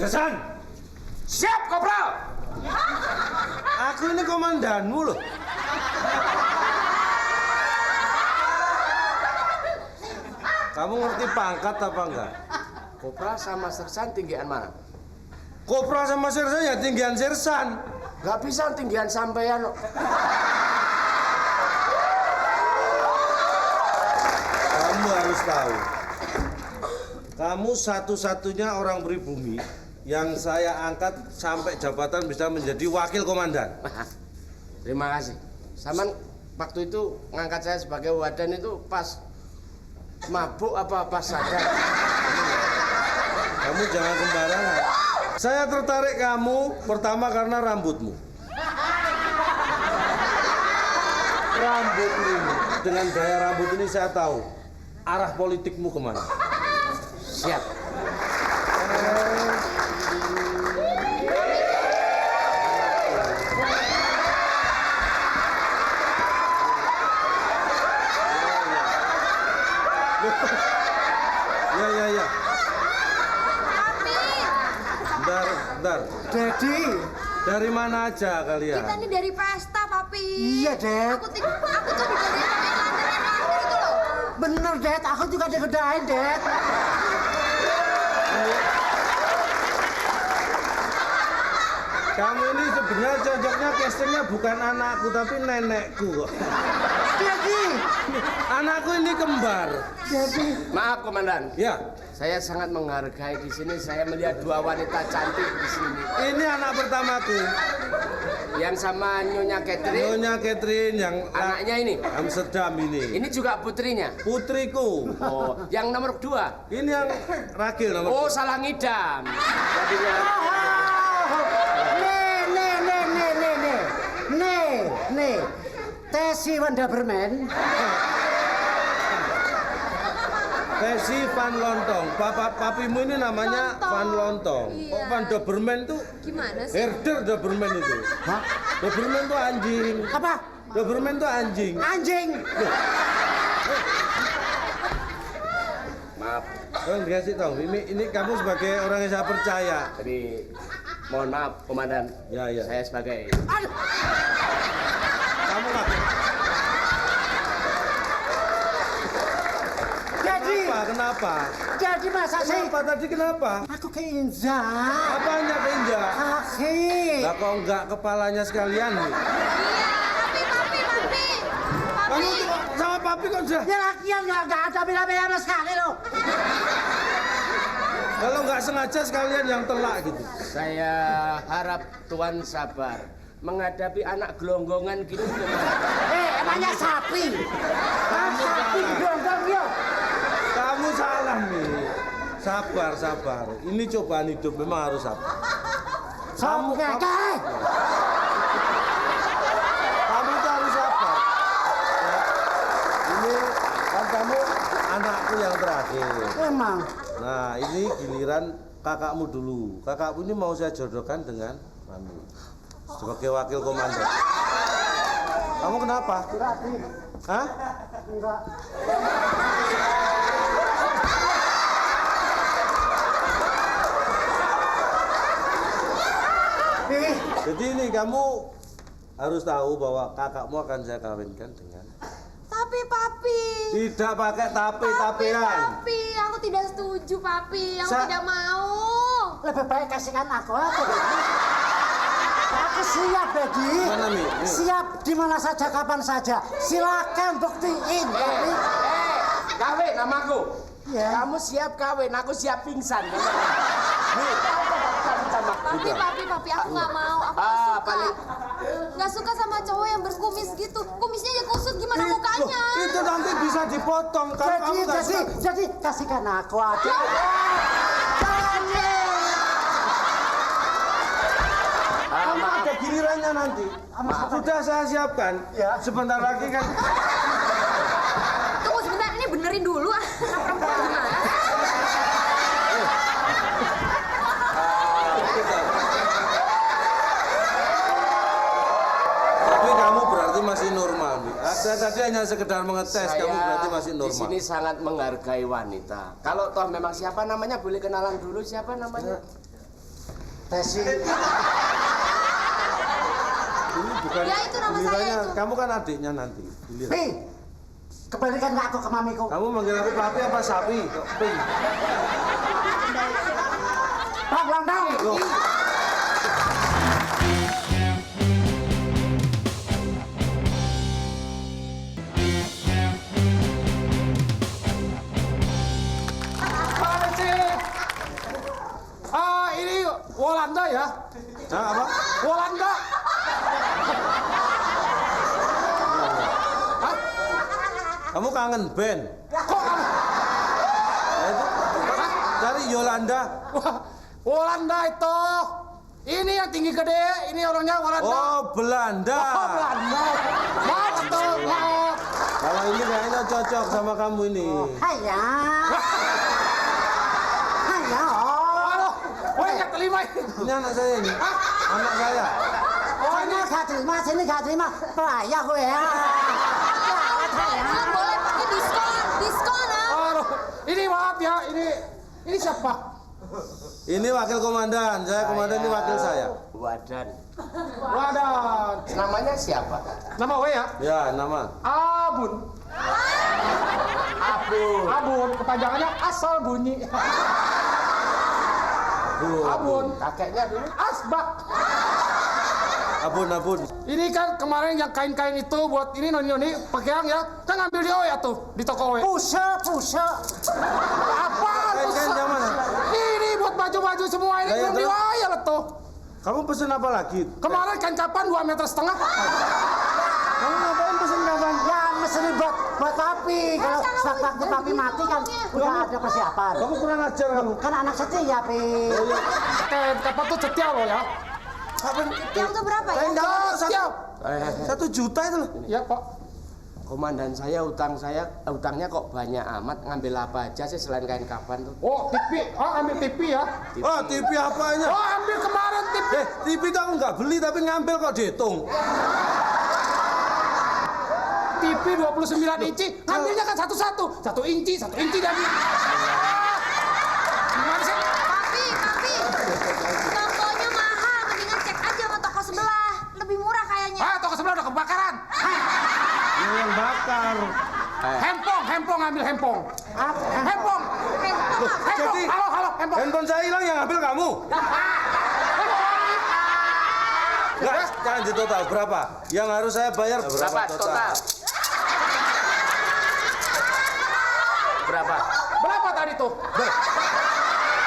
Sersan! Siap, Kopral! Aku ini komandanmu loh. Kamu ngerti pangkat apa enggak? Kopral sama Sersan tinggian mana? Kopral sama Sersan ya tinggian Sersan. Gak bisa tinggian sampean. Kamu harus tahu. Kamu satu-satunya orang pribumi yang saya angkat sampai jabatan bisa menjadi wakil komandan. Terima kasih. Saman waktu itu ngangkat saya sebagai wadan itu pas mabuk apa pas sadar? Kamu jangan sembarangan. Saya tertarik kamu pertama karena rambutmu. Rambut ini, dengan gaya rambut ini saya tahu arah politikmu kemana. Siap. Ya. Bentar. Dedi. Dari mana aja kalian? Kita ini dari pesta, Papi. Iya, Dad. Aku tuh digadain pakai lantai itu loh. Bener, Dad. Aku juga digodain, Dad. Kamu ini sebenarnya cocoknya castingnya bukan anakku tapi nenekku kok. Dedi. Anakku ini kembar. Dedi. Maaf, Komandan. Ya, Saya sangat menghargai di sini. Saya melihat dua wanita cantik di sini. ini anak pertamaku. Yang sama Nyonya Catherine. Nyonya Catherine yang Anaknya ini. Amsterdam ini. Ini juga putrinya. Putriku. Oh, yang nomor 2. Ini yang Ragil nomor. Oh, salah ngidam. Jadinya. Nih. Tesi Wanda Bermen. Tesi Van Lontong. Papimu ini namanya Lontong. Van Lontong. Iya. Kok Van Doberman tuh Gimana sih? herder Doberman itu. Hah? Doberman tuh anjing. Apa? Doberman tuh anjing. Anjing. Maaf. Tolong dikasih tahu. Ini kamu sebagai orang yang saya percaya. Jadi mohon maaf, Komandan. Ya. Saya sebagai Aduh. Kamu lah. Jadi. Kenapa? Jadi masa sih? Kenapa tadi kenapa? Aku keinjak. Apanya keinjak? Kaki. Lah kok enggak kepalanya sekalian nih? Iya, Papi. Kamu tuh sama papi kok sudah. Ya lakian nggak ada bela-bela sekali loh. Kalau nggak sengaja sekalian yang telak gitu. Saya harap Tuan sabar menghadapi anak gelonggongan gini gimana? Emangnya sapi? Sapi gonggong yo. Kamu salah nih. Sabar. Ini cobaan hidup memang harus sabar. Kamu tuh harus sabar. Ya. Ini kan kamu anakku yang terakhir. Emang. Nah, ini giliran kakakmu dulu. Kakakmu ini mau saya jodohkan dengan kamu sebagai wakil komandan. Kamu kenapa? Hah? Enggak. Jadi ini kamu harus tahu bahwa kakakmu akan saya kawinkan dengan. Tapi, Papi. Tidak pakai tapian. Papi, aku tidak setuju, Papi. Aku tidak mau. Lebih baik kasihkan aku. Aku siap, Dedi. Mana, Mi? Siap di mana saja, kapan saja. Silakan buktiin. Kawin namaku. Ya. Kamu siap kawin, aku siap pingsan. Papi, aku nggak mau. Aku nggak suka sama cowok yang berkumis gitu. Kumisnya ya kusut, gimana mukanya? Itu nanti bisa dipotong. Kalau kamu nggak suka. Jadi kasihkan aku aja. Kamu ada gilirannya nanti. Sudah saya siapkan. Ya. Sebentar lagi kan. Tunggu sebentar, ini benerin dulu. Perempuan gimana? Tapi kamu berarti masih normal, Mi. Saya tadi hanya sekedar mengetes. Kamu berarti masih Di normal. sini sangat menghargai wanita. Kalau toh memang siapa namanya boleh kenalan dulu siapa namanya? Tesi. Ini bukan Ya, itu nama saya gilirannya, itu. kamu kan adiknya nanti. Giliran. Pi, kembalikan nggak aku ke mamiku. Kamu manggil aku papi apa sapi? Kok Pi? Pak Landang. Loh. Ini Walanda ya? Nah, apa? Walanda. Hah? Kamu kangen band? Kok kamu? Nah, itu cari Yolanda. Wah, Walanda itu. Ini yang tinggi gede, ini orangnya Walanda. Oh, Belanda. Oh, Belanda. Maaf tuh, maaf. Kalau ini kayaknya cocok sama kamu ini. Haya. Haya. Oh. Aduh, woi yang kelima ini. Ini anak saya ini. Anak saya. Sana gak terima, sini gak terima. Payah gue ya. Belum boleh pakai diskon ah. Aduh, ini maaf ya, ini siapa? Ini wakil komandan. Saya komandan, ini wakil saya. Wadan. Wadah. Namanya siapa? Nama gue ya? Ya, nama. Abun. Abun. Abun, kepanjangannya asal bunyi. Abun. Kakeknya dulu. Asbak. Abun. Ini kan kemarin yang kain-kain itu buat ini noni pegang ya. Kan ngambil di Oya tuh, di toko Oya. Puse. Apa? Kain-kain yang mana? Ini buat baju-baju semua ini Kayak belum di itu? Oya lah tuh. Kamu pesen apa lagi? Kemarin kain kapan 2,5 meter. Kamu ngapain pesen kapan? Ya mesti buat papi. Kalau waktu papi mati kan udah ada persiapan. Kamu kurang ajar kamu. Kan anak setia, Pi. Kain kapan tuh setia loh ya. Yang tuh berapa ya? Kain dalam Setia. 1 juta itu loh. Ya Pak. Komandan utangnya kok banyak amat, ngambil apa aja sih selain kain kapan tuh? Oh TV, ambil TV ya. Oh, TV apanya? Oh ambil kemarin TV. TV kamu nggak beli tapi ngambil kok dihitung. TV 29 inci, ngambilnya kan satu-satu. 1 inci dan gimana sih? Papi. Tokonya mahal, mendingan cek aja sama toko sebelah. Lebih murah kayaknya. Toko sebelah udah kebakaran. Yang bakar. Hempong ngambil hempong. Hempong. Jadi- Halo, hempong. Handphone saya hilang yang ngambil kamu. Nggak, jangan di total berapa? Yang harus saya bayar Berapa total? Berapa? Berapa tadi tuh?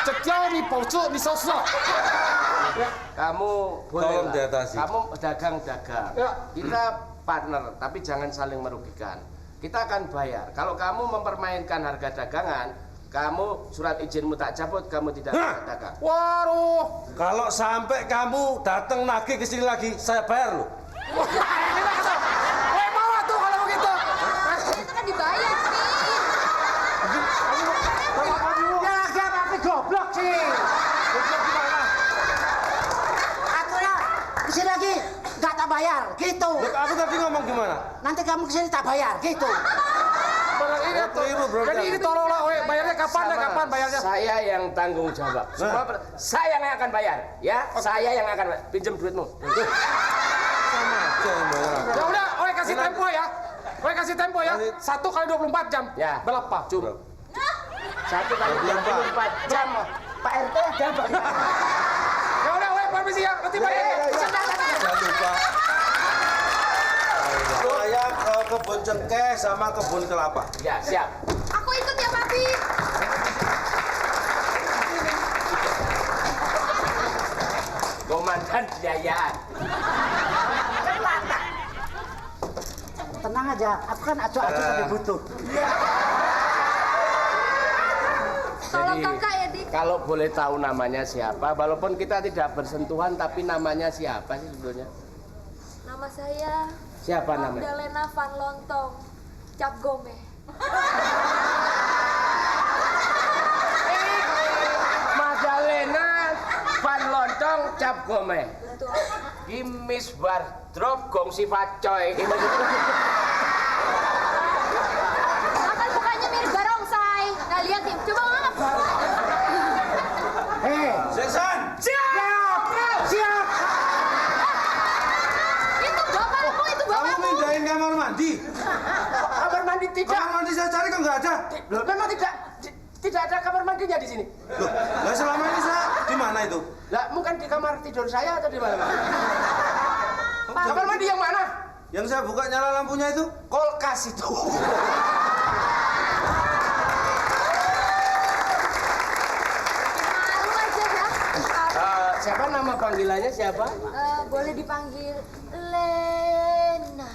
Cekiau nih paucu nih sosok. Kamu boleh Tolong lah. diatasi. Kamu dagang-dagang. Ya. Kita partner, tapi jangan saling merugikan. Kita akan bayar. Kalau kamu mempermainkan harga dagangan, kamu surat izinmu tak cabut, kamu tidak bisa dagang. Waduh. Kalau sampai kamu datang nagih ke sini lagi, saya bayar loh. Mau tuh kalau begitu. Itu kan dibayar, Pi. Ya lagi papi goblok sih. Aku ya kesini lagi nggak tak bayar, gitu. Loh, aku tadi ngomong gimana? Nanti kamu kesini tak bayar, gitu. Ini keliru, bro. Jadi ini tolonglah, bayarnya kapan bayarnya? Saya yang tanggung jawab. Semua saya yang akan bayar, ya. Saya yang akan pinjam duitmu. Sama aja yang bayar aku. Ya udah, kasih tempo ya. 1 kali 24 jam. Ya. Berapa? Cuma 1 kali 24 jam. Pak RT ada Pak. Ya udah, permisi ya. Nanti bayarnya. Jangan lupa. Saya ke kebun cengkeh sama kebun kelapa. Ya, siap. Aku ikut ya, Papi. Komandan biayaan. Tenang aja, aku kan acuh-acuh tapi butuh. Tolong Jadi, kakak ya, Dik. kalau boleh tahu namanya siapa, walaupun kita tidak bersentuhan, tapi namanya siapa sih sebetulnya? Nama saya Siapa namanya? Magdalena Van Lontong Cap Gome. Magdalena Van Lontong Cap Gome. Betul. Gimis Wardrobe Gong si Pacoy. Kan mukanya mirip barongsai. Nah, lihat nih, coba ngangkat. Hei, Sensan! Siap. tidak. Kamar mandi saya cari kok nggak ada. Loh, memang tidak ada kamar mandinya di sini. Loh, lah selama ini saya di mana itu? Lah, mungkin di kamar tidur saya atau di mana? Kamar mandi yang mana? Yang saya buka nyala lampunya itu? Kulkas itu. Malu aja ya. Siapa nama panggilannya siapa? Boleh dipanggil Lena.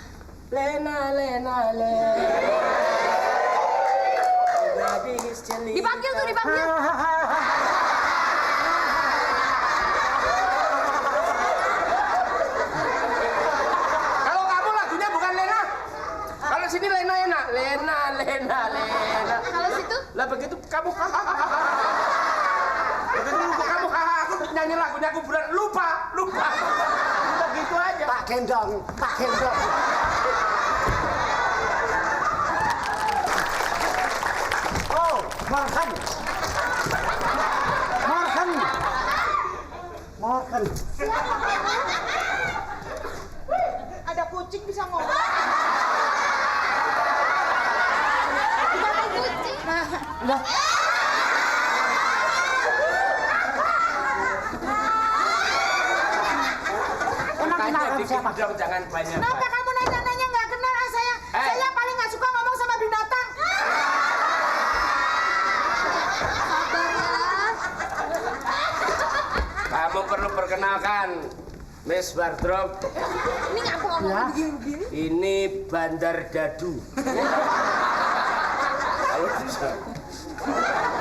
Lena. Gadis jelita. Dipanggil tuh, dipanggil. Kalau kamu lagunya bukan Lena. Kalau sini Lena enak. Lena. Kalau situ? Lah begitu kamu begitu kamu aku nyanyi lagunya aku berat lupa. Begitu aja. Pak Gendong. Oh, Morgan. Ada kucing bisa ngomong. Dimakan kucing. Lah, emang Tanya kenal dikit siapa? dong, jangan banyak. Kenapa kamu nanya-nanya nggak kenal saya? Saya paling nggak suka ngomong sama binatang. Sabar ya. Kamu perlu perkenalkan Miss Wardrobe. Ini ngaku ngomong Ya. begini-begini. Ini Bandar Dadu. Ayo bisa.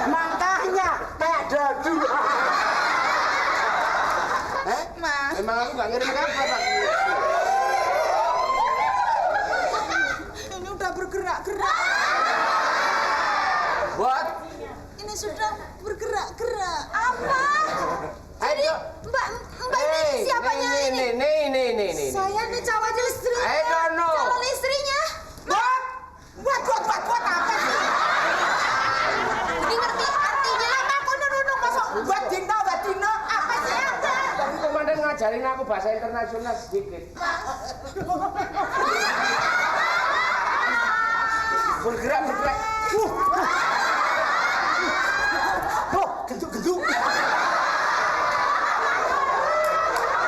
Makanya kayak dadu. Mas, Emang aku nggak ngirim kabar Pak. ini udah bergerak-gerak. What? Ini sudah bergerak-gerak. Apa? Ayo. Mbak ini siapanya ini? Nih. Saya nih calon istri. I don't know. Calon istrinya. What? Buat apa sih? Ini ngerti artinya? Lama aku nurunung masuk. Buat Dino. Apa sih ada? Tadi komandan ngajarin aku bahasa internasional sedikit. Bergerak. Oh, genduk.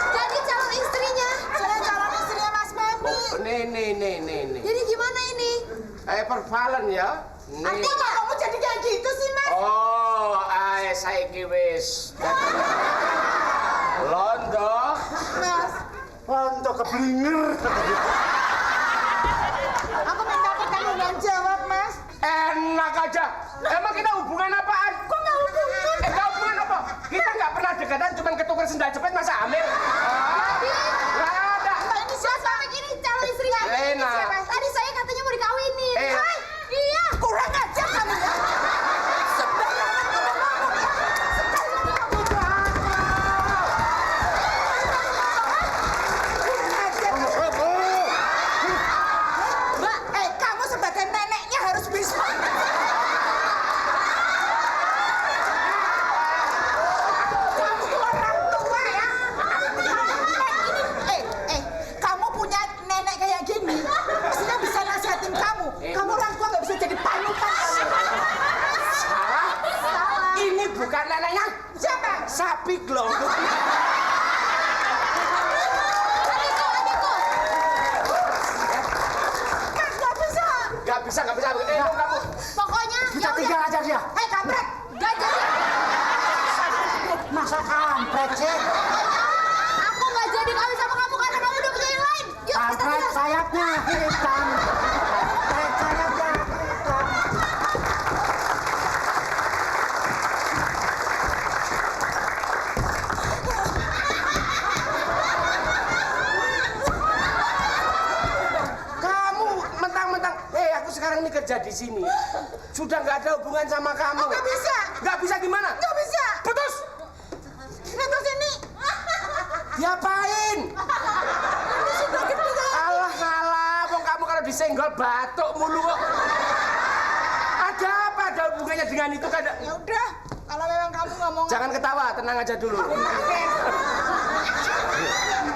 Jadi calon istrinya. Saya calon istrinya Mas Memi. Nih. Jadi gimana ini? Pervalen ya. Nih. Artinya kamu jadi kayak gitu sih Mas? Oh, saiki wis. Londo. Mas, Untuk keblinger. aku minta pertanggung jawab Mas. Enak aja. Emang kita hubungan apaan? Kok nggak hubungan? Nggak hubungan apa? Kita nggak pernah dekatan, cuma ketukar sendal jepit masa hamil. Nggak ada. Mbak ini siapa? Ini calon istrinya. Lena. Siapa? Tadi saya katanya mau dikawinin. Eh. Iya. Kurang ajar kamu ya. Mbak, kamu sebagai neneknya harus bisa. Kamu orang tua ya. Kamu punya nenek kayak gini, mestinya bisa nasihatin kamu. Kamu orang tua nggak bisa jadi panutan. Salah. Ini bukan neneknya. Siapa? Sapi gelondong. Mas, nggak bisa. Nggak bisa. Kamu. Pokoknya Kita ya tinggal udah. aja dia. Kampret. Gak jadi. Masa kampret sih? Aku nggak jadi kawin sama kamu karena kamu udah punya yang lain. Yuk kita Kampret pulang. sayapnya hitam. Kampret sayapnya hitam. Kamu mentang-mentang. Aku sekarang ini kerja di sini. Sudah nggak ada hubungan sama kamu. Nggak bisa. Nggak bisa gimana? Nggak bisa. Putus. Terus ini. Diapain? Ini sudah gede. Alah, wong kamu kalau disenggol batuk mulu kok. Ada apa? Ada hubungannya dengan itu kan? Ya udah, kalau memang kamu ngomong. Jangan ketawa, tenang aja dulu.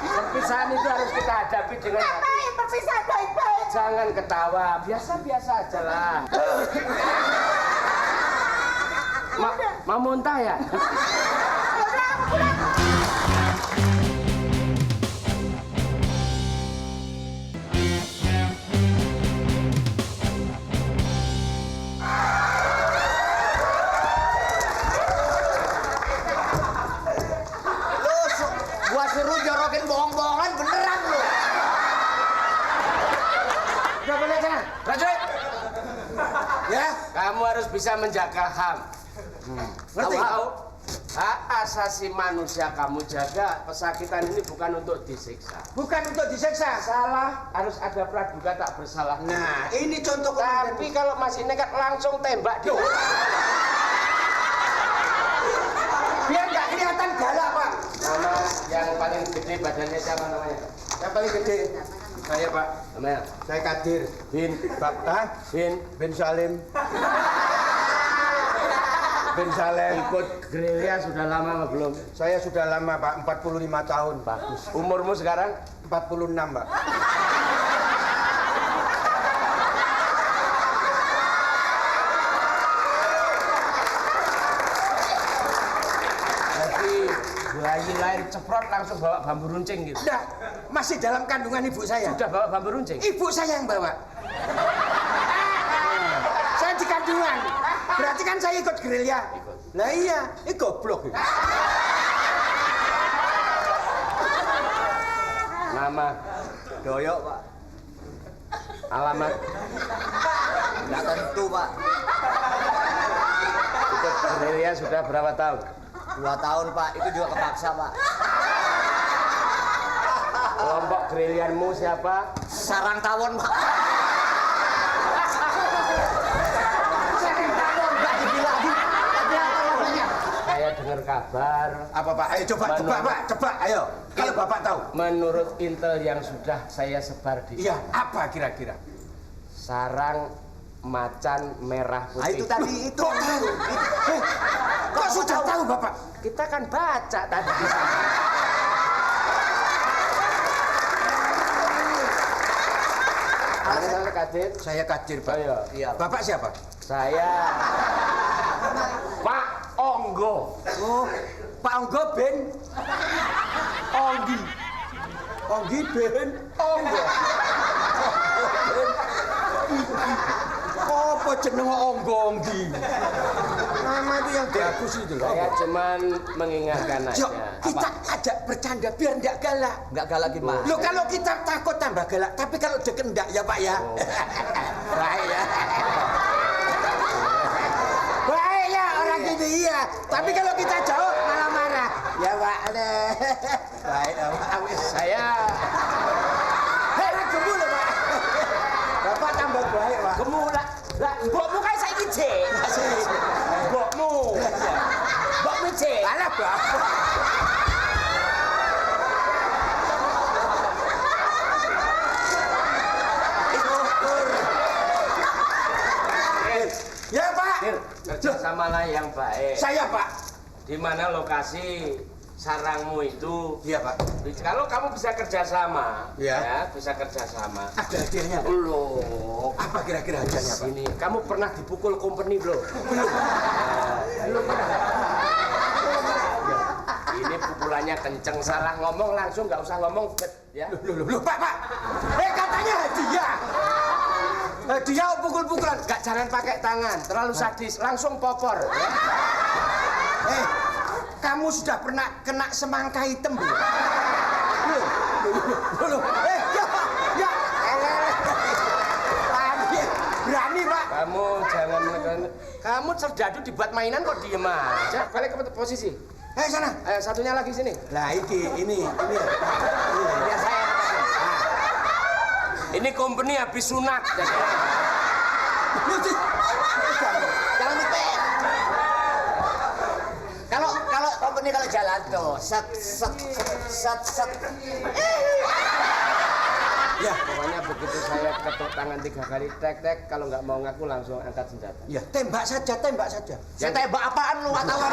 Perpisahan itu harus kita hadapi dengan Ngapain perpisahan baik-baik? Jangan ketawa, biasa-biasa aja lah. Mau muntah ya? Gua suruh jorokin bohong-bohongan beneran lu. Udah boleh jangan. Prajurit, Ya, kamu harus bisa menjaga HAM. ngerti? Tahu? Hak asasi manusia kamu jaga. Pesakitan ini bukan untuk disiksa. Bukan untuk disiksa. Salah harus ada praduga tak bersalah. Nah, ini contoh komandan. Tapi kalau masih nekat langsung tembak dia. Biar nggak kelihatan galak, Pak. Nama yang paling gede badannya siapa namanya? Yang paling gede. Saya, Pak. Namanya? Saya Kadir. Bin. Pak, Bin Salim. Bin Salem. Ikut gerilya sudah lama apa belum? Saya sudah lama, Pak. 45 tahun. Bagus. Umurmu sekarang? 46, Pak. Jadi bayi lahir ceprot langsung bawa bambu runcing gitu. Udah, masih dalam kandungan ibu saya. Sudah bawa bambu runcing? Ibu saya yang bawa. Saya di kandungan. Berarti kan saya ikut gerilya. Lah iya, ini goblok. Nama? Doyok, Pak. Alamat? Nggak tentu, Pak. Ikut gerilya sudah berapa tahun? 2 tahun, Pak. Itu juga kepaksa, Pak. Kelompok gerilyamu siapa? Sarang tawon, Pak. Saya dengar kabar. Apa, Pak? Ayo coba, Pak. Coba, ayo. Kalau Bapak tahu. Menurut intel yang sudah saya sebar di Iya, apa kira-kira? sarang macan merah putih. Itu tadi itu. Kok sudah tahu, Bapak? Kita kan baca tadi di sana. Saya Kadir. Saya Kadir, Pak. Oh, Iya. Bapak siapa? Saya Pak Onggo. Oh, Pak Onggo Ben. Onggi. Onggi Ben. Onggo. Apa jeneng Onggo Onggi? Nama itu yang bagus itu loh. Saya cuman mengingatkan Yuk, aja. kita ajak bercanda biar enggak galak. Nggak galak gimana? Loh, kalau kita takut tambah galak, tapi kalau deket enggak ya, Pak ya. Baik ya. Baik ya orang gini iya. Tapi kalau kita jauh malah marah. Ya, Pak. Baik, Pak. Saya Hei, gemuk loh, Pak. Bapak tambah baik, Pak. gemuk lah. Lah, mbokmu kan saiki jek. Mbokmu. Mbokmu jek. Alah, Pak. Ya, Pak. Kerjasamalah yang baik. Saya, Pak. Di mana lokasi sarangmu itu? Iya, Pak. Kalau kamu bisa kerjasama, Iya. ya bisa kerjasama. Ada hadiahnya, Pak. Belum. Apa kira-kira hadiahnya, Pak? Ini kamu pernah dipukul company belum? Belum pernah. Ini pukulannya kenceng, salah ngomong langsung nggak usah ngomong, bet, ya. Loh, Pak. Katanya hadiah. Hadiah pukul-pukulan. Nggak, jangan pakai tangan, terlalu sadis, langsung popor. Ya. Kamu sudah pernah kena semangka hitam belum? Belum. Ya. Berani, Pak. Kamu jangan menekan. Kamu serdadu dibuat mainan kok diem aja. Balik ke posisi. Sana. Ayo satunya lagi sini. Lah, ini. Biar saya. Ini company habis sunat. Jangan lupa. Kalau company kalau jalan tuh, set. Ya. Pokoknya begitu saya ketuk tangan 3 kali tek, kalau nggak mau ngaku langsung angkat senjata. Ya, tembak saja. Ya tembak apaan lu wartawan?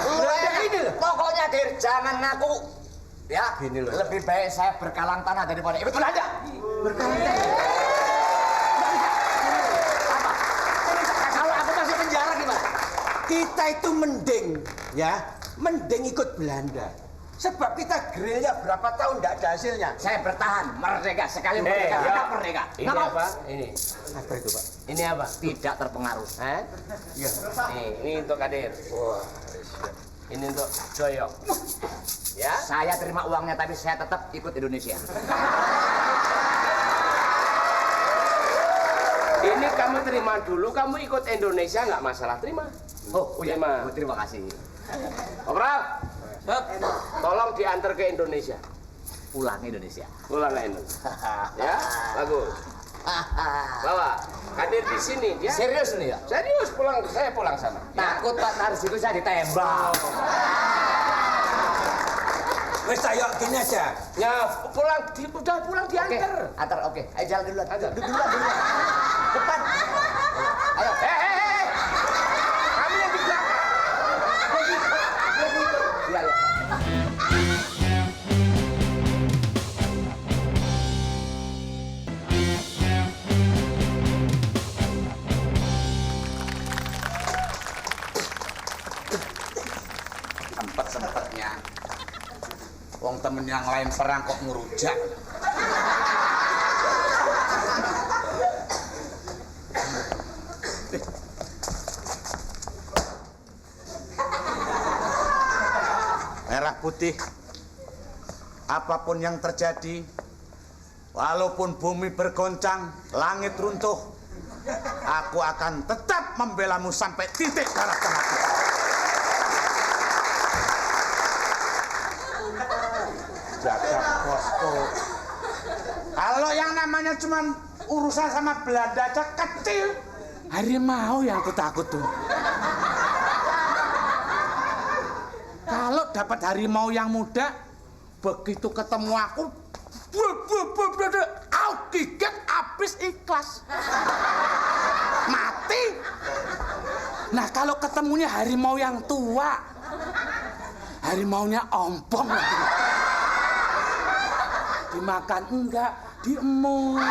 Lu ini loh. Pokoknya Dir, jangan ngaku. Ya, Gini loh. lebih baik saya berkalang tanah daripada ikut Belanda. Berkalang tanah. Kalau aku masuk penjara gimana? Kita itu mending, ya, mending ikut Belanda. Sebab kita gerilya berapa tahun tidak ada hasilnya. Saya bertahan, merdeka sekali merdeka, ya. tetap merdeka. Ini Nggak mau. apa? Ini. Apa itu, Pak? Ini apa? Tidak terpengaruh. Hah? Ya. Ini untuk Kadir. Ini untuk Doyok. Ya? Saya terima uangnya tapi saya tetap ikut Indonesia. Ini kamu terima dulu, kamu ikut Indonesia nggak masalah, terima. Oh, iya. Terima. Terima kasih. Kopral, tolong diantar ke Indonesia. Pulang Indonesia. Pulang ke Indonesia. Ya, bagus. Bawa. Kadir di sini, dia. Serius nih ya? Serius pulang, saya pulang sana. Takut Pak Taris itu saya ditembak. Wes ayo gini aja. Ya, udah pulang Oke, diantar. antar oke. Ayo jalan duluan. Antar. Duluan. Depan. Ayo. Kamu yang di belakang. Iya, iya. Sempet-sempetnya wong temen yang lain perang kok ngerujak. Merah putih, apapun yang terjadi, walaupun bumi bergoncang, langit runtuh, aku akan tetap membelamu sampai titik darah tengah. Jaga posko. Kalau yang namanya cuma urusan sama Belanda aja kecil, harimau yang aku takut tuh. Kalau dapat harimau yang muda, begitu ketemu aku, gigit habis ikhlas. Mati. Nah kalau ketemunya harimau yang tua, harimaunya ompong lagi. Dimakan enggak, diemut.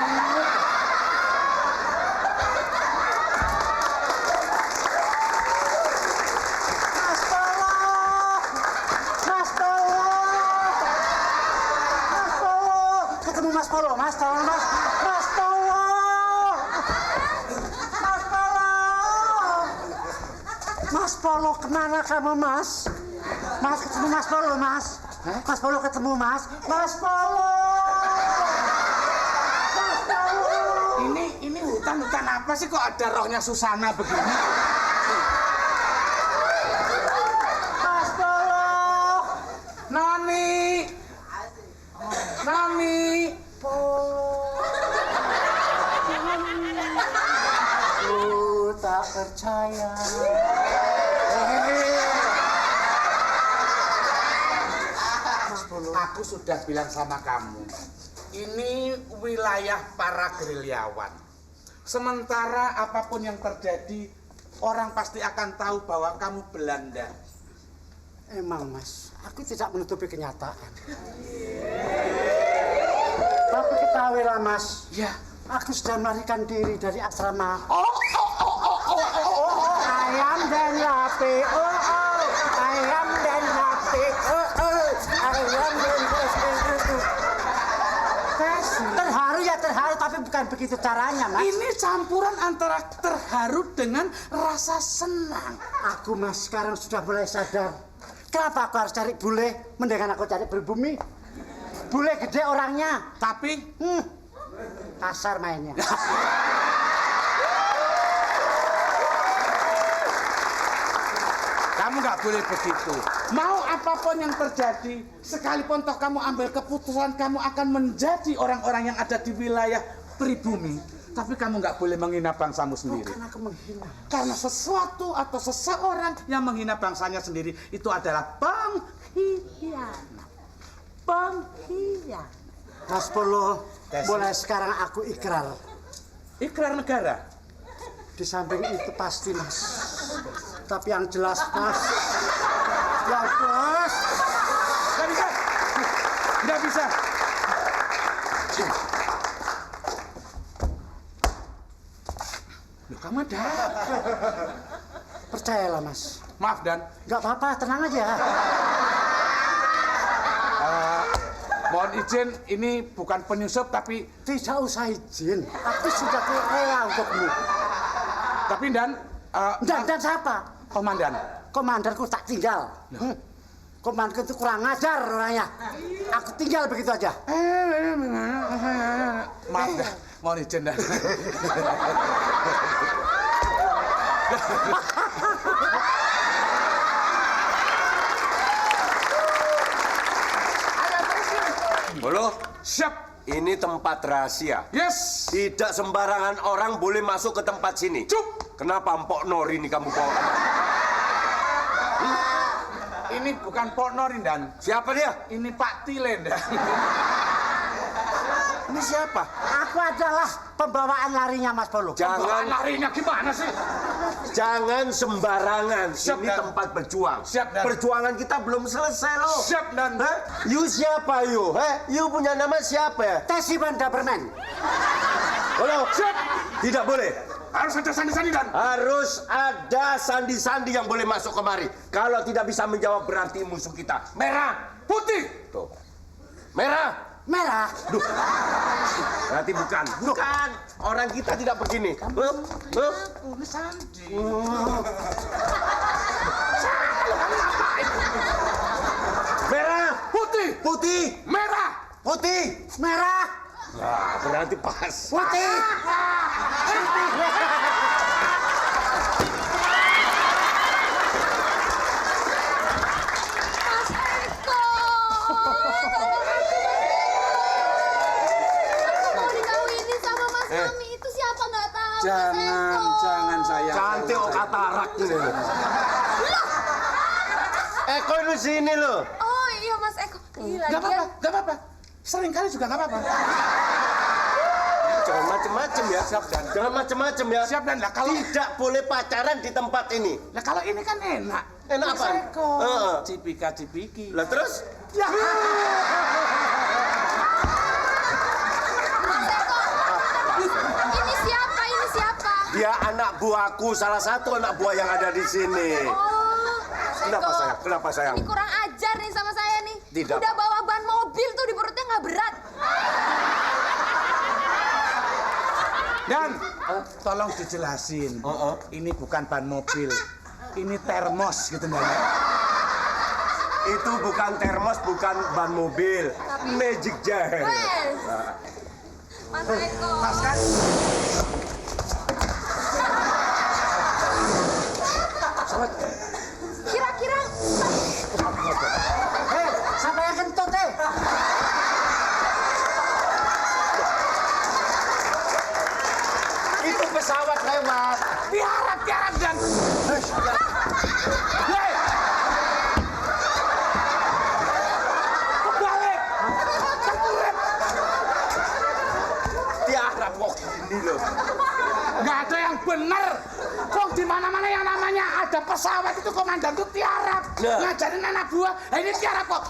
Mas Polo, Mas tolong Mas, Mas tolong, Mas tolong, Mas Polo kemana kamu Mas? Mas ketemu Mas Polo Mas, Mas Polo ketemu Mas, Mas Polo, Mas Polo. Ini hutan apa sih kok ada rohnya Susana begini? Mas Polo, Nani, Nani. Aku tak percaya. Aku sudah bilang sama kamu, ini wilayah para gerilyawan. Sementara apapun yang terjadi, orang pasti akan tahu bahwa kamu Belanda. Emang Mas, aku tidak menutupi kenyataan. Tapi ketahuilah Mas, Ya. aku sudah melarikan diri dari asrama. Ayam dan lape, ayam dan lape, ayam dan lape. Terharu ya terharu, tapi bukan begitu caranya Mas. Ini campuran antara terharu dengan rasa senang. Aku Mas sekarang sudah mulai sadar. Kenapa aku harus cari bule, mendingan aku cari berbumi. Bule gede orangnya, Tapi kasar mainnya. kamu nggak boleh begitu. Mau apapun yang terjadi, sekalipun toh kamu ambil keputusan, kamu akan menjadi orang-orang yang ada di wilayah pribumi. Tapi kamu nggak boleh menghina bangsamu sendiri. Karena aku menghina. Karena sesuatu atau seseorang yang menghina bangsanya sendiri itu adalah pengkhianat. Pengkhianat. Mas Polo, mulai sekarang aku ikrar. Ikrar negara. Di samping itu pasti Mas. Tapi yang jelas Mas. Yang jelas. Nggak bisa. Percayalah, Mas. Maaf Dan. Nggak apa-apa, tenang aja. Mohon izin, ini bukan penyusup tapi Tidak usah izin. Aku sudah rela untukmu. tapi Dan Dan siapa? komandan. Komandanku tak tinggal. Komandanku itu kurang ajar orangnya. Aku tinggal begitu aja. Maaf Dan, mohon izin Dan. Halo, Siap. ini tempat rahasia. Yes. Tidak sembarangan orang boleh masuk ke tempat sini. Cup. Kenapa Mpok Nori ini kamu bawa? Ini bukan Pok Norin Dan. Siapa dia? Ini Pak Tilen Dan. Ini siapa? Aku adalah pembawaan larinya Mas Polo. Jangan Larinya gimana sih? jangan sembarangan. Siap, Ini Dan. tempat berjuang. Siap, Dan. Perjuangan kita belum selesai loh. Siap Dan. Hah? You siapa you? You punya nama siapa? Tesi Banda Permen. Halo. Siap. Tidak boleh. Harus ada sandi-sandi Dan. Harus ada sandi-sandi yang boleh masuk kemari. Kalau tidak bisa menjawab berarti musuh kita. Merah. Putih. Tuh. Merah. Merah. Duh. Berarti bukan. Bukan. Orang kita tidak begini. Ini sandi. Merah. Putih. Putih. Merah. Putih. Merah. Nah, berarti pas. Putih. Mas Eko. Aku mau dikawinin sama Mas Mami. Itu siapa nggak tahu. Mas Jangan, Eko. jangan sayang. Cantik kok katarak ini. Eko ini sini loh. Oh iya Mas Eko. Iya Gak lagian. apa-apa, gak apa-apa. Sering kali juga gak apa-apa. Jangan macem-macem ya. Siap, Dan. Jangan macem-macem ya. Siap Dan. Lah kalau Tidak boleh pacaran di tempat ini. lah kalau ini kan enak. Enak Mas apaan? Eko. Heeh. Cipika-cipiki. Lah terus? Ya. Mas Eko. Ini siapa? Ini siapa? Dia anak buahku, salah satu anak buah yang ada di sini. Oh, Mas Kenapa Eko. sayang? Kenapa sayang? Ini kurang ajar nih sama saya nih. Tidak. Udah bawa ban mobil tuh di perutnya nggak berat. Dan tolong dijelasin. Ini bukan ban mobil. Ini termos gitu Mbak. Itu bukan termos, bukan ban mobil. Magic jar. Wes. Mas Eko. Mas kan? Kira-kira Hei, siapa yang kentut, Itu pesawat lewat. Tiarap Dan. Hei. Kebalik. Terkurep. Tiarap kok ini loh. Nggak ada yang benar. Kok di mana-mana yang namanya ada pesawat itu komandan itu tiarap. Nah. Ngajarin anak buah. Nah, ini tiarap kok.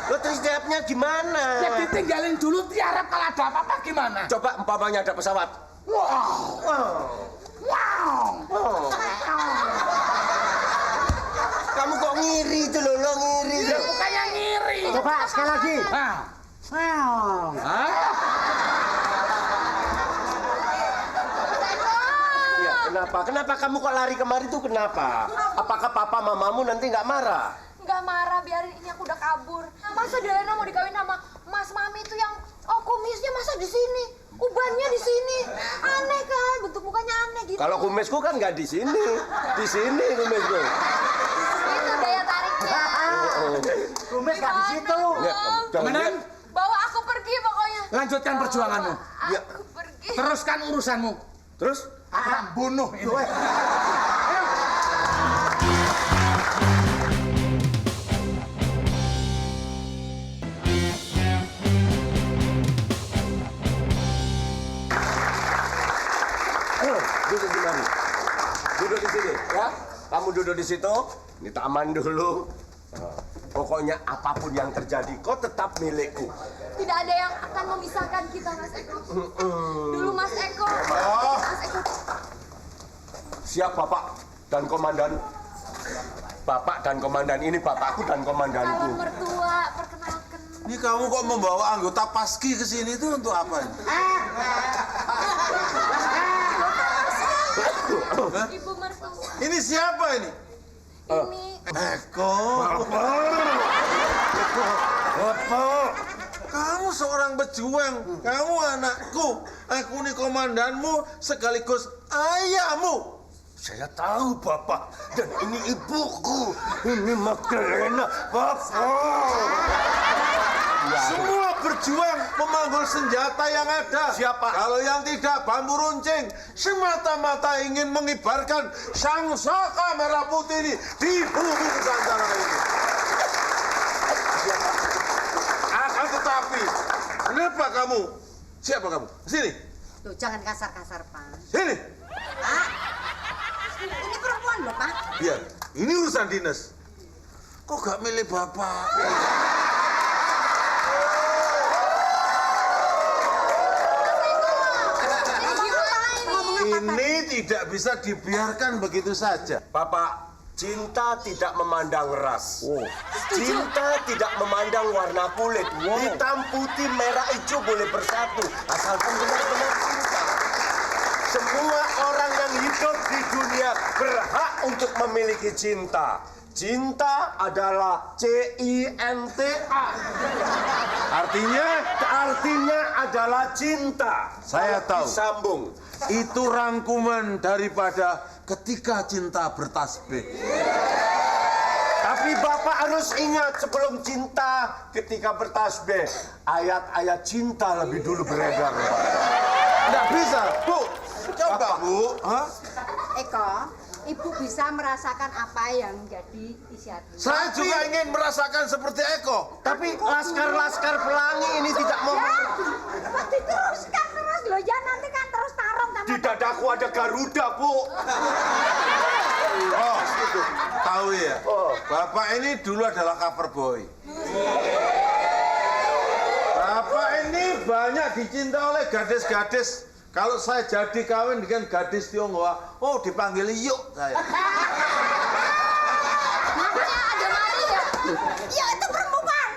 Lo terus jawabnya gimana? Ya ditinggalin dulu tiarap kalau ada apa-apa gimana? Coba umpamanya ada pesawat. Wow. Wow. Kamu kok ngiri itu loh, lo ngiri. Ya bukannya ngiri. Coba sekali lagi. Nah. Wow. Hah? Iya, kenapa? Kenapa kamu kok lari kemari tuh kenapa? Apakah papa mamamu nanti nggak marah? nggak marah, biarin, ini aku udah kabur. Masa Delena mau dikawin sama Mas Mami itu yang kumisnya masa di sini, ubannya di sini, aneh kan, bentuk mukanya aneh gitu. Kalau kumisku kan nggak di sini kumisku. Itu daya tariknya. Kumis gak di situ. Ya, jangan Komandan, lihat. Bawa aku pergi pokoknya. lanjutkan perjuanganmu. Ya. Aku pergi. Teruskan urusanmu. Terus? Akan bunuh ini. Duduk di mana? Duduk di sini, ya. Kamu duduk di situ. Ini taman dulu. Pokoknya apapun yang terjadi, kau tetap milikku. Tidak ada yang akan memisahkan kita, Mas Eko. Dulu Mas Eko. Mas Eko. Siap Bapak dan Komandan. Bapak dan Komandan, ini bapakku dan komandanku. Calon mertua, perkenalkan. Ini kamu kok membawa anggota Paski ke sini itu untuk apa ini? Ibu mertua. Ini siapa ini? Ini Eko. Bapak. Kamu seorang pejuang, kamu anakku, aku ini komandanmu sekaligus ayahmu. Saya tahu Bapak, dan ini ibuku, ini Magdalena, Bapak. Semua berjuang memanggul senjata yang ada. Siapa? Kalau yang tidak bambu runcing, semata-mata ingin mengibarkan sang saka merah putih ini di bumi Nusantara ini. Akan tetapi, kenapa kamu? Siapa kamu? Sini. Loh, jangan kasar-kasar, Pak. Sini. Pak, ini perempuan loh, Pak. Biar. Ini urusan dinas. Kok gak milih bapak? Ini tidak bisa dibiarkan begitu saja. Bapak, cinta tidak memandang ras. Cinta tidak memandang warna kulit. Hitam, putih, merah, hijau boleh bersatu. Asalkan benar-benar cinta. Semua orang yang hidup di dunia berhak untuk memiliki cinta. Cinta adalah C-I-N-T-A. Artinya adalah cinta. Saya tahu. Disambung. Itu rangkuman daripada ketika cinta bertasbih. Tapi Bapak harus ingat sebelum cinta ketika bertasbih, ayat-ayat cinta lebih dulu beredar. Nggak bisa, Bu. Coba, Bu. Hah? Eko, Ibu bisa merasakan apa yang jadi isi hati. Saya juga ingin merasakan seperti Eko. Tapi laskar-laskar pelangi ini tidak mau. Diteruskan terus loh, ya nanti kan terus tarung sama. Di dadaku ada Garuda, Bu. Oh, tahu ya. Bapak ini dulu adalah cover boy. Bapak ini banyak dicinta oleh gadis-gadis. Kalau saya jadi kawin dengan gadis Tionghoa, oh dipanggil yuk saya. Makanya ada Mari ya. Ya itu perempuan.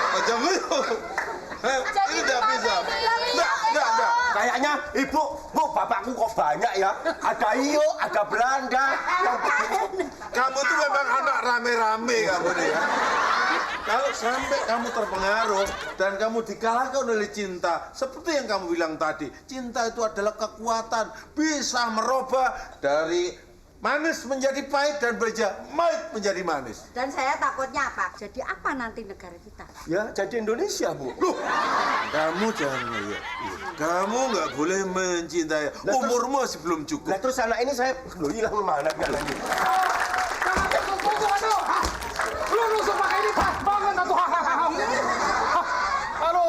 Macam itu. Ini tidak bisa. Enggak. Kayaknya ibu, Bu, bapakku kok banyak ya. Ada Iyo, ada Belanda. Kamu tuh memang anak rame-rame kamu nih ya. Kalau sampai kamu terpengaruh dan kamu dikalahkan oleh cinta, seperti yang kamu bilang tadi, cinta itu adalah kekuatan, bisa merubah dari manis menjadi pahit dan pahit menjadi manis. Dan saya takutnya apa? Jadi apa nanti negara kita? Ya, jadi Indonesia, Bu. Loh, kamu jangan ya. Kamu nggak boleh mencintai. Umurmu masih belum cukup. Nah, terus anak ini saya, loh hilang kemana lagi? Lu nusuk pakai ini pas banget atau Aduh,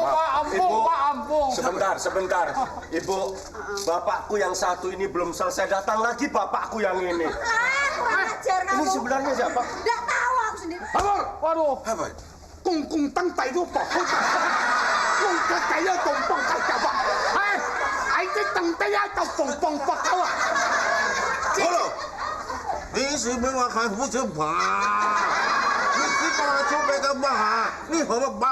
Pak ampun. Sebentar. Ibu, bapakku yang satu ini belum selesai datang lagi bapakku yang ini. Kurang ajar kamu. Ini sebenarnya siapa? Nggak tahu aku sendiri. Amor, waduh. Apa? Kung tang tai itu apa? Kung tang tai itu tumpang tai apa? Hai, itu tang tai itu tumpang apa? Halo. Ini sih memang kamu coba. Ini kalau coba kamu ini apa?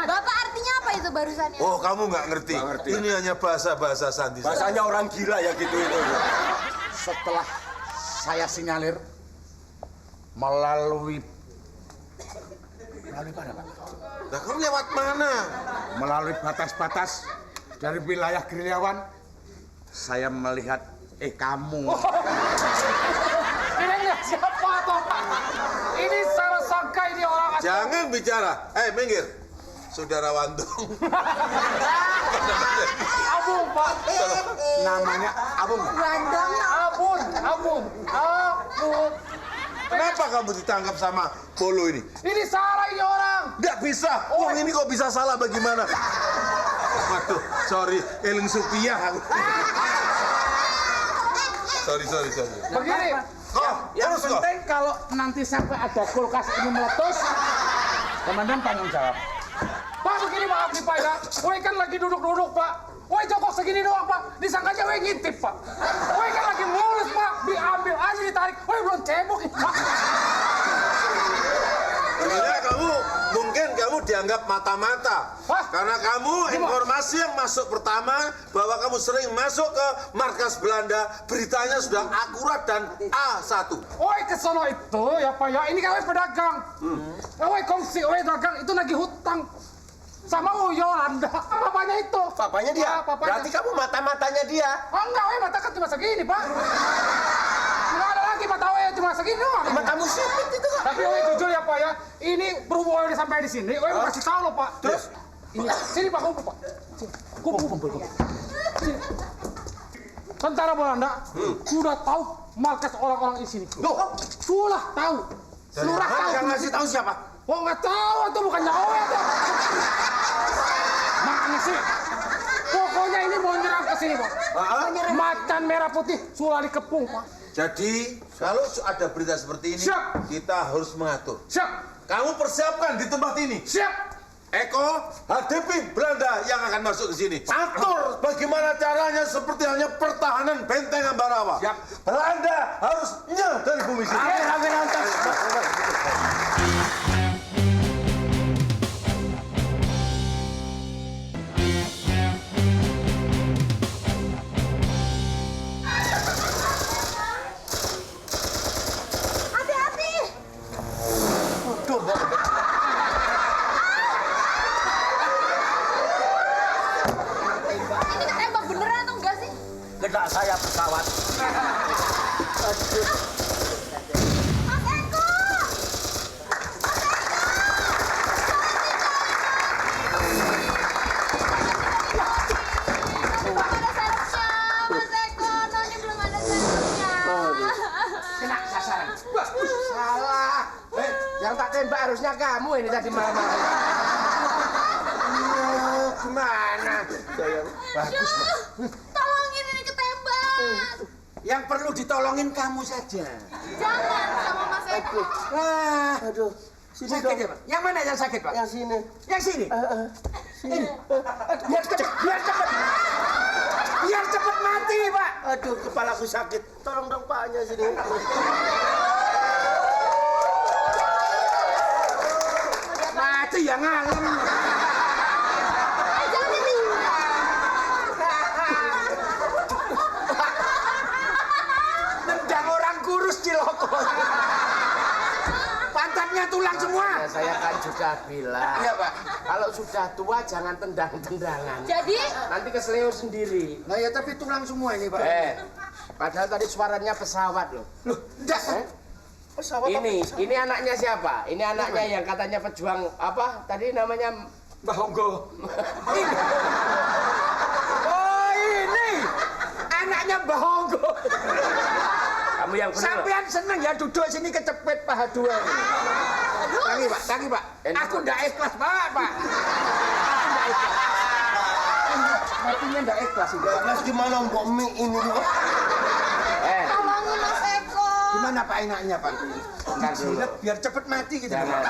Bapak artinya apa itu barusannya? Oh, kamu nggak ngerti. Ini hanya bahasa-bahasa sandi. Bahasanya orang gila ya gitu itu. Setelah saya sinyalir melalui mana, Pak? Nah, kamu lewat mana? Melalui batas-batas dari wilayah gerilyawan, saya melihat kamu. Ini siapa toh, Pak? Ini salah sangka ini orang. Jangan bicara. Minggir. Saudara Wantung. Abung, Pak. Namanya Abung. Abung. Kenapa kamu ditangkap sama Polo ini? Ini salah ini orang. Nggak bisa. Uang ini kok bisa salah bagaimana? Waduh, sorry. Eling Supia aku. Sorry. Begini. Yang penting kalau nanti sampai ada kulkas ini meletus, komandan tanggung jawab. Pak, begini maaf nih Pak ya. Gue kan lagi duduk-duduk Pak. Woi jongkok segini doang Pak, disangkanya woi ngintip Pak. Woi kan lagi mulus Pak, diambil aja ditarik, woi belum cebok Pak. Ya mungkin kamu dianggap mata-mata. Karena kamu informasi yang masuk pertama bahwa kamu sering masuk ke markas Belanda, beritanya sudah akurat dan A1. Woi kesono itu ya Pak ya, ini kan woi pedagang. Woi kongsi, woi dagang itu lagi hutang. Sama Yolanda, papanya itu. Papanya dia? Berarti kamu mata-matanya dia? Oh enggak, woi mata kan cuma segini Pak. Nggak ada lagi mata woi cuma segini doang. Matamu sipit itu kan? Tapi woi jujur ya Pak ya, ini berhubung woi sampai di sini, woi mau kasih tahu loh Pak. Terus? Ini, sini Pak, kumpul Pak. Sini. Kumpul. Sini. Tentara Belanda sudah tahu markas orang-orang di sini. Loh, sudah tahu. Lurah tahu. Yang ngasih tahu siapa? Oh nggak tahu, itu bukannya woi tuh. Mana sih? Pokoknya ini mau nyerang ke sini Pak. Macan merah putih sudah dikepung Pak. Jadi kalau ada berita seperti ini, Siap. kita harus mengatur. Siap. Kamu persiapkan di tempat ini. Siap. Eko, hadapi Belanda yang akan masuk ke sini. Atur bagaimana caranya seperti halnya pertahanan benteng Ambarawa. Siap. Belanda harus nyah dari bumi sini. Hati-hati. Ini ketembak beneran atau enggak sih? Kena saya pesawat. Mas Eko! Belum ada serepnya, Mas Eko. Noni belum ada serepnya. Kena sasaran. Salah. Yang tak tembak harusnya kamu ini tadi malam-malam. Gimana? Bagus, tolongin ini ketembak. Yang perlu ditolongin kamu saja. Jangan sama Mas Eko. Aduh. Sakit ya Pak? Yang mana yang sakit Pak? Yang sini. Yang sini? Sini. Biar cepat. Biar cepat mati Pak. Aduh, kepalaku sakit. Tolong dong Paknya sini. Mati yang ngalem. Jangan ini. Nendang orang kurus Ciloko. Pantatnya tulang semua. Ya, saya kan juga bilang. Iya Pak. Kalau sudah tua jangan tendang-tendangan. Jadi, Nanti keseleo sendiri. Nah ya tapi tulang semua ini Pak. Padahal tadi suaranya pesawat loh. Loh, enggak. Ini anaknya siapa? Ini anaknya yang katanya pejuang apa? Tadi namanya Mbah Honggo. Oh ini anaknya Mbah Honggo. kamu yang benar. Sampean seneng ya duduk sini kecepet paha dua. Tangi Pak. Aku ndak ikhlas Pak. Aku ndak ikhlas. Matinya ndak ikhlas ini. Mas gimana Mbok Mi ini juga? tolongin Mas Eko. Gimana Pak enaknya Pak? Bentar dulu. Jilat biar cepet mati gitu. Jangan.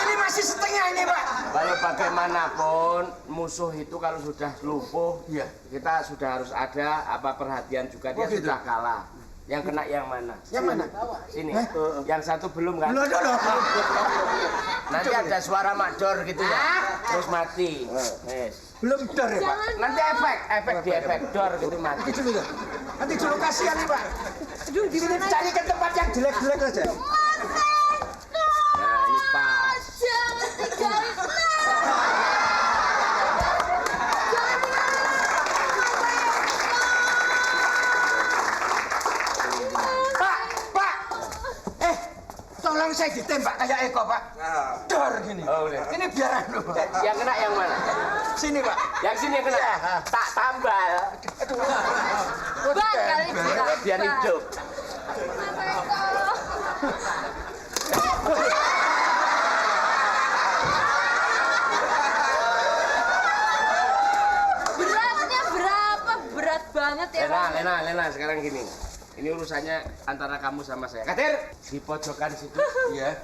Ini masih setengah ini Pak. Kalau bagaimanapun musuh itu kalau sudah lumpuh, Iya. kita sudah harus ada apa perhatian juga dia gitu. sudah kalah. Yang kena yang mana? Yang mana? Sini. Yang satu belum kan? Belum ada. Nanti ada suara makdor gitu ya. Terus mati. Yes. Belum dor ya Pak. Nanti efek di efek dor gitu mati. Nanti dulu ya. Nanti dulu kasihan nih Pak. Aduh, cari ke tempat yang jelek-jelek aja. Nah, ini pas. Jangan tinggalin. Pak. Tolong saya ditembak kayak Eko Pak. Dor gini. Oh, udah. Ini biar anu. Yang kena yang mana? Sini Pak. Yang sini yang kena. Tak tambal. Bang kali kita. Biar hidup. Mas Eko. Beratnya berapa? Berat banget ya. Lena, sekarang gini. Ini urusannya antara kamu sama saya. Kadir, di pojokan situ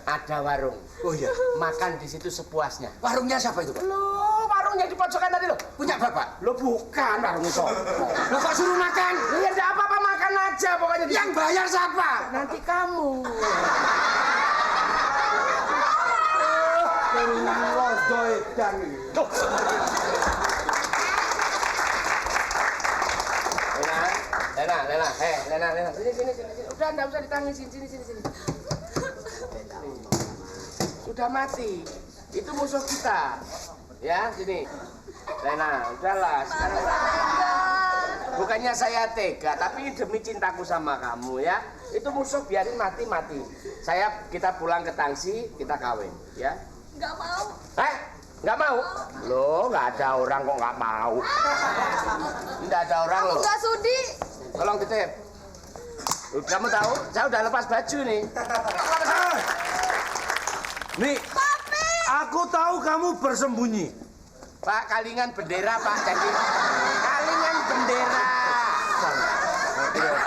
ada warung. Oh iya. Makan di situ sepuasnya. Warungnya siapa itu Pak? Loh, warung yang di pojokan tadi loh. Punya bapak? Lo bukan, Warung Iso. Lo kok suruh makan? Ya enggak apa-apa, makan aja pokoknya. Yang bayar siapa? Nanti kamu. Turunan lodo edan ini. Lena. Sini. Udah, enggak usah ditangisin. Sini. Sudah mati. Itu musuh kita. Ya, sini. Lena, udahlah. Sekarang. Bukannya saya tega, tapi demi cintaku sama kamu ya. Itu musuh biarin mati. Kita pulang ke Tangsi, kita kawin, ya. Nggak mau. Nggak mau? Loh, nggak ada orang kok nggak mau. Nggak ada orang loh. Nggak sudi. Tolong titip. Kamu tahu, saya udah lepas baju nih. Nih, aku tahu kamu bersembunyi. Pak, kalingan bendera, Pak. Jadi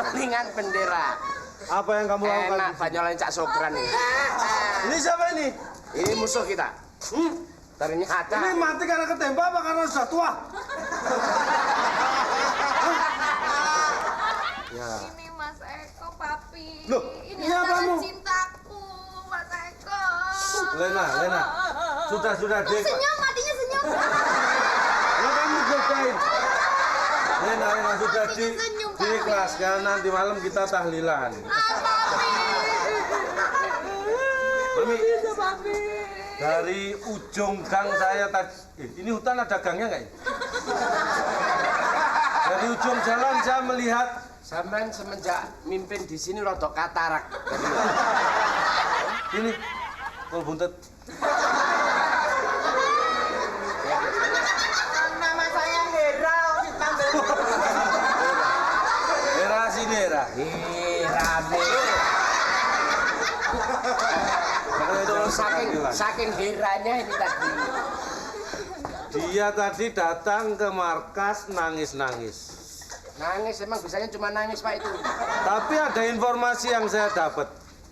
kalingan bendera. Apa yang kamu lakukan? Enak banyolane Cak Sokran ini. Ini siapa ini? Ini musuh kita. Ternyata. Ini mati karena ketembak apa karena sudah tua? Ini Mas Eko, Papi. Loh, ini iya, adalah kamu. cintaku, Mas Eko. Lena. Sudah, Dek. Senyum, matinya senyum. Lah kamu godain. Lena, sudah Senyum, Papi. diikhlaskan. Nanti malam kita tahlilan. Mami, Papi. dari ujung gang saya tadi, ini hutan ada gangnya nggak ini? Dari ujung jalan saya melihat Sampean semenjak mimpin di sini rodok katarak. ini kol buntet. Nama saya Hera. Hera sini Hera. Rame. Betul, saking heranya ini tadi. Dia tadi datang ke markas nangis. Nangis, emang bisanya cuma nangis Pak itu. Tapi ada informasi yang saya dapat.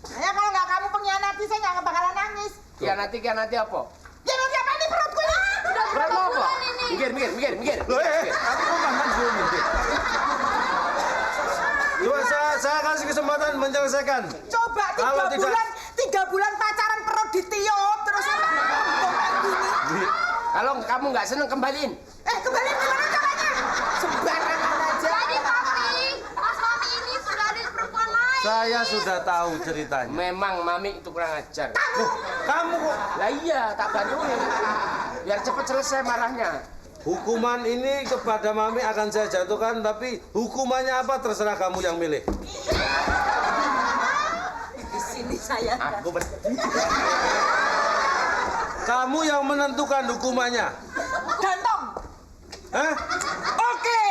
Ya kalau nggak kamu pengkhianati, saya nggak bakalan nangis. Kianati apa? Ya nanti apa ini perutku ini? Berat mau apa? Minggir. Loh, aku kok makan dulu minggir. Coba saya kasih kesempatan menyelesaikan. Coba Kalau tidak- 3 bulan pacaran perut ditiup terus sampai kayak gini. Kalau kamu nggak seneng kembaliin. Kembali gimana caranya? Sembarangan aja. Jadi Papi, Mas Mami ini sudah ada perempuan lain. Saya sudah tahu ceritanya. Memang Mami itu kurang ajar. Kamu kok Lah iya, tak bantuin. Biar cepet selesai marahnya. hukuman ini kepada Mami akan saya jatuhkan, tapi hukumannya apa terserah kamu yang milih. Di sini saya. Aku Kamu yang menentukan hukumannya. Gantung. Hah? Oke.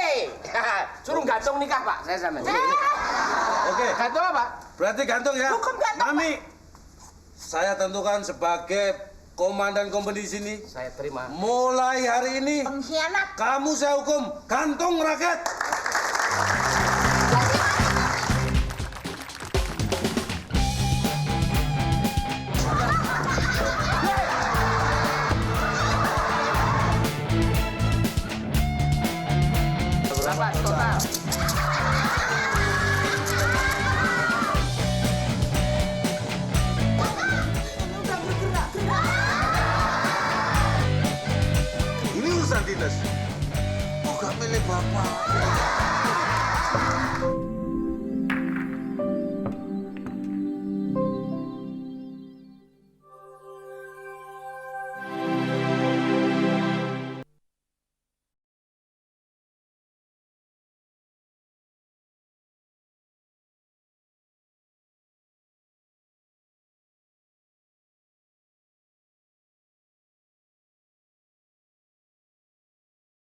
Suruh gantung nikah Pak, saya sama. Oke, Gantung apa? berarti gantung ya. Hukum gantung, Mami, saya tentukan sebagai komandan kompeni sini. Saya terima. Mulai hari ini Pengkhianat. kamu saya hukum gantung rakyat.